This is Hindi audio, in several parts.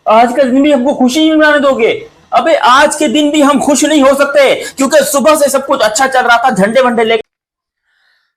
आज का दिन भी हमको खुशी नहीं मनाने दोगे? अबे आज के दिन भी हम खुश नहीं हो सकते, क्योंकि सुबह से सब कुछ अच्छा चल रहा था, झंडे वंडे लेके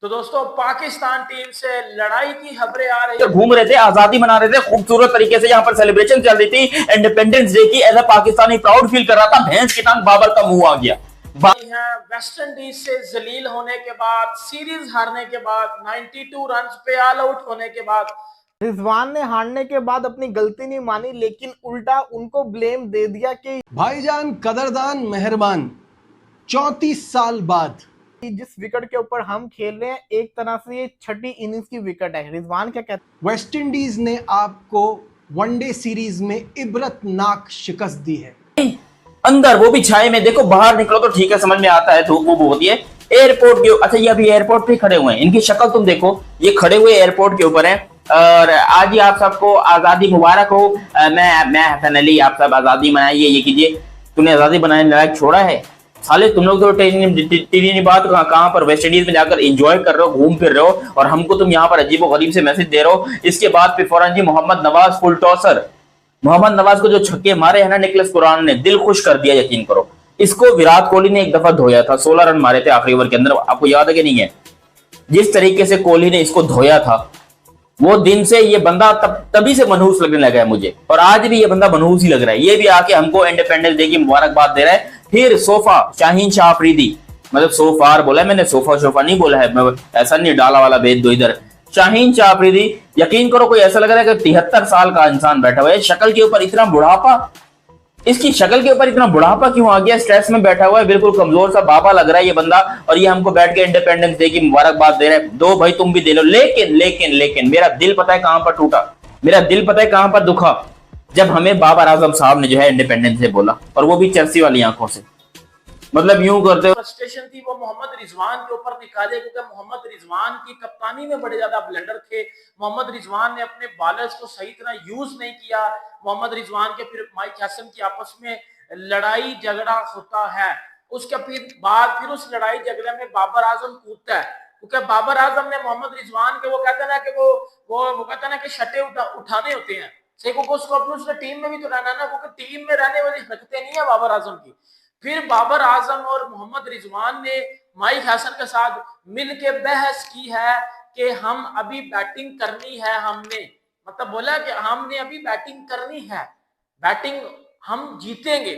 तो दोस्तों पाकिस्तान टीम से लड़ाई की खबरें आ रही घूम रहे थे, आजादी मना रहे थे खूबसूरत तरीके से, यहाँ पर सेलिब्रेशन चल रही थी इंडिपेंडेंस डे की। As a Pakistani proud feel कर रहा था, भैंस की टांग बाबर का मुंह आ गया। है। वेस्ट इंडीज से जलील होने के बाद, सीरीज हारने के बाद, 92 रन्स पे ऑल आउट होने के बाद, रिजवान ने हारने के बाद अपनी गलती नहीं मानी, लेकिन उल्टा उनको ब्लेम दे दिया कि भाईजान कदरदान मेहरबान 34 साल बाद जिस विकेट के ऊपर हम खेल रहे हैं, एक तरह से ये छठी इनिंग्स की विकेट है। रिजवान क्या कहते हैं? वेस्ट इंडीज ने आपको वनडे सीरीज में इबरतनाक शिकस्त दी है। अंदर वो भी छाए में, देखो बाहर निकलो तो ठीक है, समझ में आता है, धूप वो होती है। एयरपोर्ट के, अच्छा ये अभी एयरपोर्ट पे खड़े हुए हैं, इनकी शक्ल तुम देखो, ये खड़े हुए एयरपोर्ट के ऊपर है। और आज ही आप सबको आजादी मुबारक हो। मैं हसन अली, आप सब आजादी मनाइए, ये कीजिए। तूने आजादी बनाने लायक छोड़ा है साले, तुम लोग तो टीनी बात कहाँ पर वेस्ट इंडीज में जाकर एंजॉय कर रहे हो, घूम फिर रहे हो, और हमको तुम यहाँ पर अजीबो गरीब से मैसेज दे रहे हो। इसके बाद फिर फौरन जी मोहम्मद नवाज फुल टॉसर, मोहम्मद नवाज को जो छक्के मारे हैं ना निकलस कुरान ने, दिल खुश कर दिया, यकीन करो। इसको विराट कोहली ने एक दफा धोया था, 16 रन मारे थे आखिरी ओवर के अंदर, आपको याद है कि नहीं है? जिस तरीके से कोहली ने इसको धोया था, वो दिन से ये बंदा तभी से मनहूस लगने लगा है मुझे, और आज भी ये बंदा मनहूस ही लग रहा है। ये भी आके हमको इंडिपेंडेंस डे की मुबारकबाद दे रहा है। फिर सोफा शाहीन शाह अफरीदी, मतलब सोफार बोला है मैंने, सोफा शोफा नहीं बोला है, ऐसा नहीं डाला वाला भेज दो इधर। शाहीन शाह अफरीदी, यकीन करो कोई ऐसा लग रहा है कि 73 साल का इंसान बैठा हुआ है। शक्ल के ऊपर इतना बुढ़ापा, इसकी शक्ल के ऊपर इतना बुढ़ापा क्यों आ गया? स्ट्रेस में बैठा हुआ है, बिल्कुल कमजोर सा बाबा लग रहा है ये बंदा, और ये हमको बैठ के इंडिपेंडेंस डे की मुबारकबाद दे रहा है। दो भाई, तुम भी दे लो। लेकिन लेकिन लेकिन मेरा दिल पता है कहां पर टूटा, मेरा दिल पता है कहां पर दुखा, जब हमें बाबर आजम साहब ने जो है इंडिपेंडेंस डे बोला, और वो भी चर्सी वाली आंखों से, मतलब यूं करते हो। फ्रस्ट्रेशन थी वो मोहम्मद रिजवान के ऊपर निकाले, क्योंकि मोहम्मद रिजवान की कप्तानी में बड़े ज्यादा ब्लंडर थे। मोहम्मद रिजवान ने अपने बॉलर्स को सही तरह यूज नहीं किया। मोहम्मद रिजवान के फिर माइक हसन की आपस में लड़ाई झगड़ा होता है, उसके फिर उस लड़ाई झगड़े में बाबर आजम कूदता है, क्योंकि बाबर आजम ने मोहम्मद रिजवान के, वो कहते हैं ना कि वो कहते हैं ना कि शटे उठाने होते हैं, सही को उसको अपनी उसने टीम में भी तो रहना ना, क्योंकि टीम में रहने वाली हरकतें नहीं है बाबर आजम की। फिर बाबर आजम और मोहम्मद रिजवान ने माइक हसन के साथ मिलकर बहस की है कि हम अभी बैटिंग करनी है, हमने मतलब बोला कि हमने अभी बैटिंग करनी है, बैटिंग हम जीतेंगे।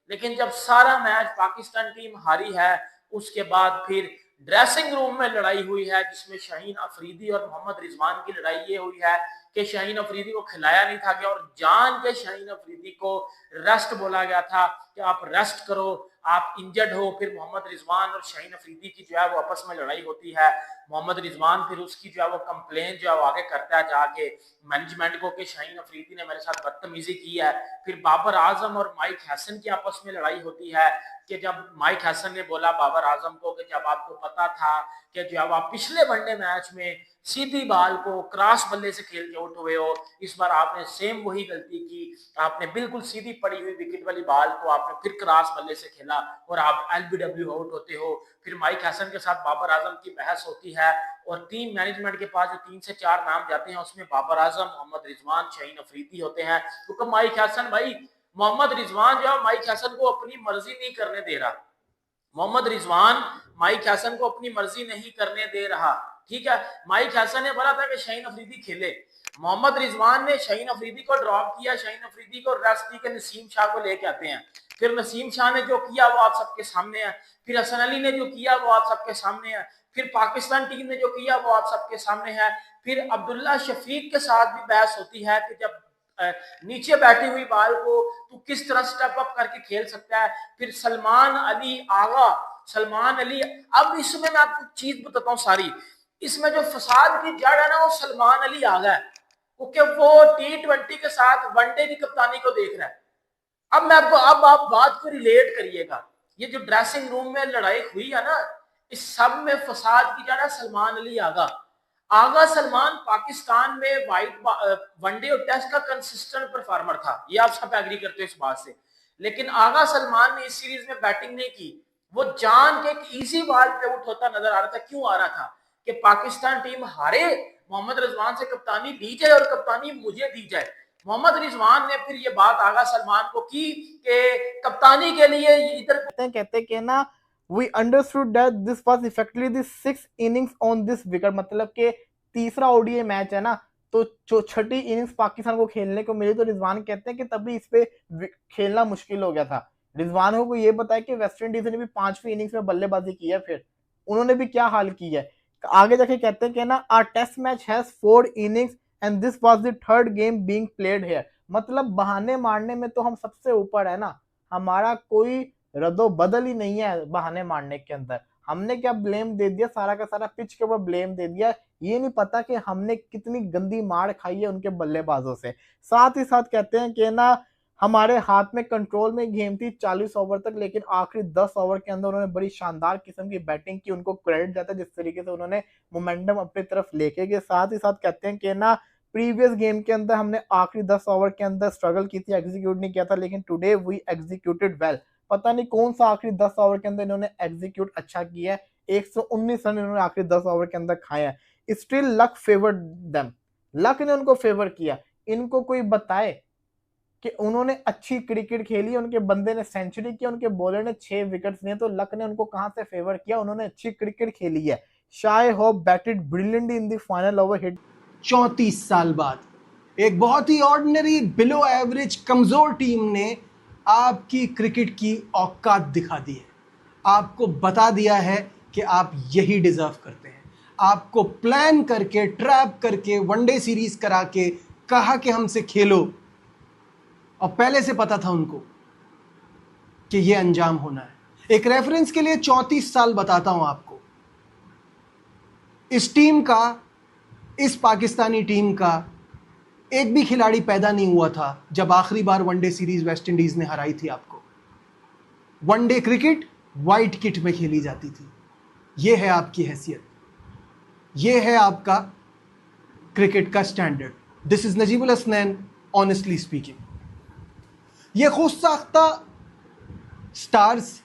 लेकिन जब सारा मैच पाकिस्तान टीम हारी है, उसके बाद फिर ड्रेसिंग रूम में लड़ाई हुई है, जिसमें शाहीन अफरीदी और मोहम्मद रिजवान की लड़ाई ये हुई है कि शाहीन अफरीदी को खिलाया नहीं था गया, और जान के शाहीन अफरीदी को रेस्ट बोला गया था कि आप रेस्ट करो, आप इंजर्ड हो। फिर मोहम्मद रिजवान और शाहीन अफरीदी की जो है वो आपस में लड़ाई होती है। मोहम्मद रिजवान फिर उसकी जो है वो कंप्लेन जो है वो आगे करता है जाके मैनेजमेंट को कि शाहीन अफरीदी ने मेरे साथ बदतमीजी की है। फिर बाबर आजम और माइक हसन की आपस में लड़ाई होती है कि जब माइक हसन ने बोला बाबर आजम को कि जब आपको पता था कि जो है आप पिछले वनडे मैच में सीधी बाल को क्रॉस बल्ले से खेल के आउट हुए हो, इस बार आपने सेम वही गलती की, आपने बिल्कुल सीधी पड़ी हुई विकेट वाली बाल को आपने फिर क्रॉस बल्ले से खेला और आप एलबीडब्ल्यू आउट होते हो। फिर माइक हसन के साथ बाबर आजम की बहस होती है, और टीम मैनेजमेंट के पास जो 3 से 4 नाम जाते हैं उसमें बाबर आजम, मोहम्मद रिजवान, शाहीन अफरीदी होते हैं, क्योंकि माइक हसन भाई, मोहम्मद रिजवान जो है माइक हसन को अपनी मर्जी नहीं करने दे रहा। मोहम्मद रिजवान माइक हसन को अपनी मर्जी नहीं करने दे रहा, ठीक है। माइक हसन ने बोला था कि शाहीन अफरीदी खेले, मोहम्मद रिजवान ने शाहीन अफरीदी को ड्रॉप किया, शाहीन अफरीदी को रेस्ट दी के नसीम शाह को लेके आते हैं। फिर नसीम शाह ने जो किया वो आप सबके सामने है, फिर हसन अली ने जो किया वो आप सबके सामने है, फिर पाकिस्तान टीम ने जो किया वो आप सबके सामने है। फिर अब्दुल्ला शफीक के साथ भी बहस होती है कि जब नीचे बैठी हुई बाल को तू किस तरह स्टेप अप करके खेल सकता है। फिर सलमान अली आगा, सलमान अली, अब इसमें मैं आपको चीज बताता हूँ सारी, इसमें जो फसाद की जड़ है ना वो सलमान अली आगा है, क्योंकि वो T20 के साथ वनडे की कप्तानी को देख रहा है। अब मैं आपको, अब आप बात को रिलेट करिएगा, ये जो ड्रेसिंग रूम में लड़ाई हुई है ना, इस सब में फसाद की जड़ है सलमान अली आगा। आगा सलमान पाकिस्तान में वाइट वनडे और टेस्ट का कंसिस्टेंट परफॉर्मर था, ये आप सब एग्री करते हो इस बात से। लेकिन आगा सलमान ने इस सीरीज में बैटिंग नहीं की, वो जान के एक इजी बॉल पे आउट होता नजर आ रहा था। क्यों आ रहा था? कि पाकिस्तान टीम हारे, मोहम्मद रिजवान से कप्तानी ली जाए और कप्तानी मुझे दी जाए। मोहम्मद रिजवान ने फिर ये बात आगा सलमान को की कि कप्तानी के लिए इधर कहते कि ना we understood that this was effectively the 6th innings on this wicket, मतलब कि तीसरा ओडीआई मैच है ना, तो जो छठी इनिंग्स पाकिस्तान को खेलने को मिली, तो रिजवान कहते हैं कि तभी इस पे खेलना मुश्किल हो गया था। रिजवान को ये बताया कि वेस्ट इंडीज ने भी 5वीं इनिंग्स में बल्लेबाजी की है, फिर उन्होंने भी क्या हाल की है। आगे जाके कहते हैं कि ना our test match has 4 innings and this was the third game being played here, मतलब बहाने मारने में तो हम सबसे ऊपर है ना, हमारा कोई रद्दो बदल ही नहीं है बहाने मारने के अंदर। हमने क्या ब्लेम दे दिया, सारा का सारा पिच के ऊपर ब्लेम दे दिया, ये नहीं पता कि हमने कितनी गंदी मार खाई है उनके बल्लेबाजों से। साथ ही साथ कहते हैं कि ना हमारे हाथ में कंट्रोल में गेम थी 40 ओवर तक, लेकिन आखिरी 10 ओवर के अंदर उन्होंने बड़ी शानदार किस्म की बैटिंग की, उनको क्रेडिट जाता है जिस तरीके से उन्होंने मोमेंटम अपनी तरफ लेके गए। साथ ही साथ कहते हैं कि ना प्रीवियस गेम के अंदर हमने आखिरी 10 ओवर के अंदर स्ट्रगल की थी, एग्जीक्यूट नहीं किया था, लेकिन टुडे वी एग्जीक्यूटेड वेल। पता नहीं कौन सा आखिरी 10 ओवर के अंदर इन्होंने एग्जीक्यूट अच्छा किया है, 119 रन इन्होंने आखिरी 10 ओवर के अंदर खाए हैं। Still luck favoured them, luck ने उनको फेवर किया। इनको कोई बताए कि उन्होंने अच्छी क्रिकेट खेली, उनके बंदे ने सेंचुरी की, उनके बॉलर ने 6 विकेट्स लिए, तो लक ने उनको कहां से फेवर किया, उन्होंने अच्छी क्रिकेट खेली है। Shai Hope batted brilliantly in the final over, hit 34 साल बाद एक बहुत ही ऑर्डिनरी बिलो एवरेज कमजोर टीम ने आपकी क्रिकेट की औकात दिखा दी है, आपको बता दिया है कि आप यही डिजर्व करते हैं। आपको प्लान करके, ट्रैप करके, वनडे सीरीज करा के कहा कि हमसे खेलो, और पहले से पता था उनको कि यह अंजाम होना है। एक रेफरेंस के लिए 34 साल बताता हूं आपको, इस टीम का, इस पाकिस्तानी टीम का एक भी खिलाड़ी पैदा नहीं हुआ था जब आखिरी बार वनडे सीरीज वेस्ट इंडीज ने हराई थी आपको। वनडे क्रिकेट वाइट किट में खेली जाती थी। यह है आपकी हैसियत, यह है आपका क्रिकेट का standard. This is Najibul Hasnain, honestly speaking. ये खुद साख्ता स्टार्स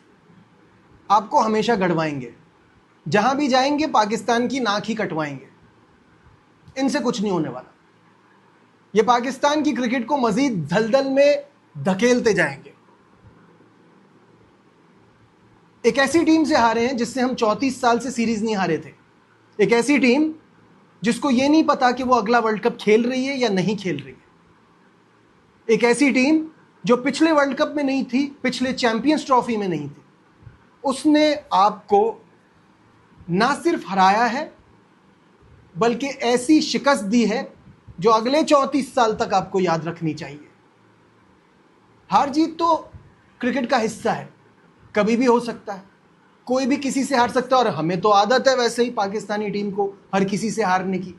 आपको हमेशा गड़वाएंगे, जहां भी जाएंगे पाकिस्तान की नाक ही कटवाएंगे, इनसे कुछ नहीं होने वाला। ये पाकिस्तान की क्रिकेट को मजीद दलदल में धकेलते जाएंगे। एक ऐसी टीम से हारे हैं जिससे हम 34 साल से सीरीज नहीं हारे थे। एक ऐसी टीम जिसको ये नहीं पता कि वो अगला वर्ल्ड कप खेल रही है या नहीं खेल रही है। एक ऐसी टीम जो पिछले वर्ल्ड कप में नहीं थी, पिछले चैंपियंस ट्रॉफी में नहीं थी। उसने आपको ना सिर्फ हराया है बल्कि ऐसी शिकस्त दी है जो अगले 34 साल तक आपको याद रखनी चाहिए। हार जीत तो क्रिकेट का हिस्सा है, कभी भी हो सकता है, कोई भी किसी से हार सकता है, और हमें तो आदत है वैसे ही पाकिस्तानी टीम को हर किसी से हारने की।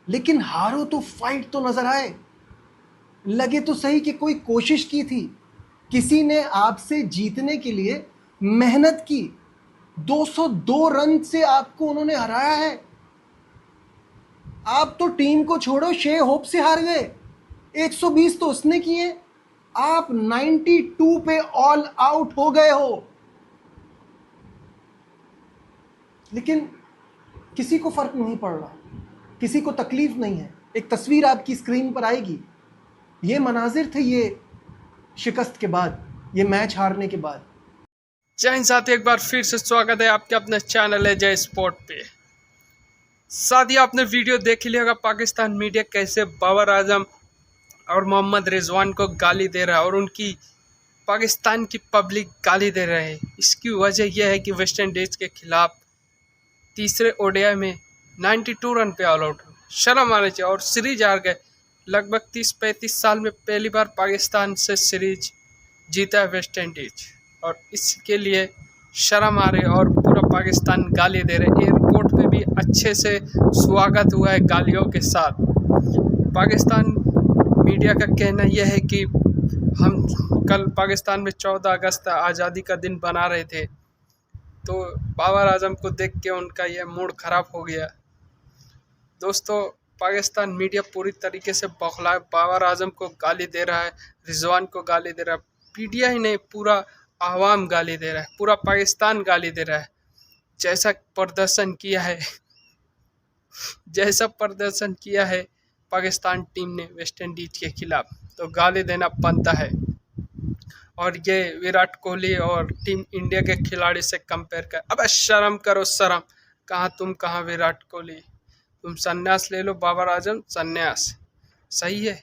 लेकिन हारो तो फाइट तो नजर आए, लगे तो सही कि कोई कोशिश की थी, किसी ने आपसे जीतने के लिए मेहनत की। 202 रन से आपको उन्होंने हराया है। आप तो टीम को छोड़ो, शे होप से हार गए। 120 तो उसने किए, आप 92 पे ऑल आउट हो गए हो। लेकिन किसी को फर्क नहीं पड़ रहा, किसी को तकलीफ नहीं है। एक तस्वीर आपकी स्क्रीन पर आएगी, ये मनाजिर थे ये शिकस्त के बाद, ये मैच हारने के बाद। जय हिंद साथी, एक बार फिर से स्वागत है आपके अपने चैनल है जय स्पोर्ट पे। साथ ही आपने वीडियो देख लिया होगा, पाकिस्तान मीडिया कैसे बाबर आजम और मोहम्मद रिजवान को गाली दे रहा है और उनकी पाकिस्तान की पब्लिक गाली दे रहे हैं। इसकी वजह यह है कि वेस्ट इंडीज़ के खिलाफ तीसरे ओडीआई में 92 रन पे ऑल आउट, शर्म आनी चाहिए, और सीरीज हार गए। लगभग 30-35 साल में पहली बार पाकिस्तान से सीरीज जीता है वेस्ट इंडीज, और इसके लिए शर्म आ रही है और पूरा पाकिस्तान गाली दे रहे। एयरपोर्ट पे भी अच्छे से स्वागत हुआ है गालियों के साथ। पाकिस्तान मीडिया का कहना यह है कि हम कल पाकिस्तान में 14 अगस्त आज़ादी का दिन बना रहे थे, तो बाबर आजम को देख के उनका यह मूड ख़राब हो गया। दोस्तों, पाकिस्तान मीडिया पूरी तरीके से बौखला है, बाबर आजम को गाली दे रहा है, रिजवान को गाली दे रहा है। मीडिया ही नहीं, पूरा आवाम गाली दे रहा है, पूरा पाकिस्तान गाली दे रहा है। जैसा प्रदर्शन किया है पाकिस्तान टीम ने वेस्ट इंडीज के खिलाफ, तो गाली देना बनता है। और ये विराट कोहली और टीम इंडिया के खिलाड़ी से कंपेयर कर, अब शर्म करो शर्म, कहाँ तुम कहाँ विराट कोहली, तुम संन्यास ले लो, बाबर आजम संन्यास, सही है।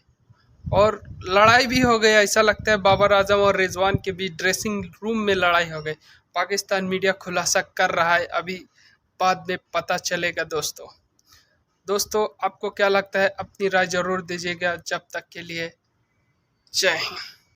और लड़ाई भी हो गई, ऐसा लगता है बाबर आजम और रिजवान के बीच ड्रेसिंग रूम में लड़ाई हो गई। पाकिस्तान मीडिया खुलासा कर रहा है, अभी बाद में पता चलेगा। दोस्तों आपको क्या लगता है, अपनी राय जरूर दीजिएगा। जब तक के लिए जय हिंद।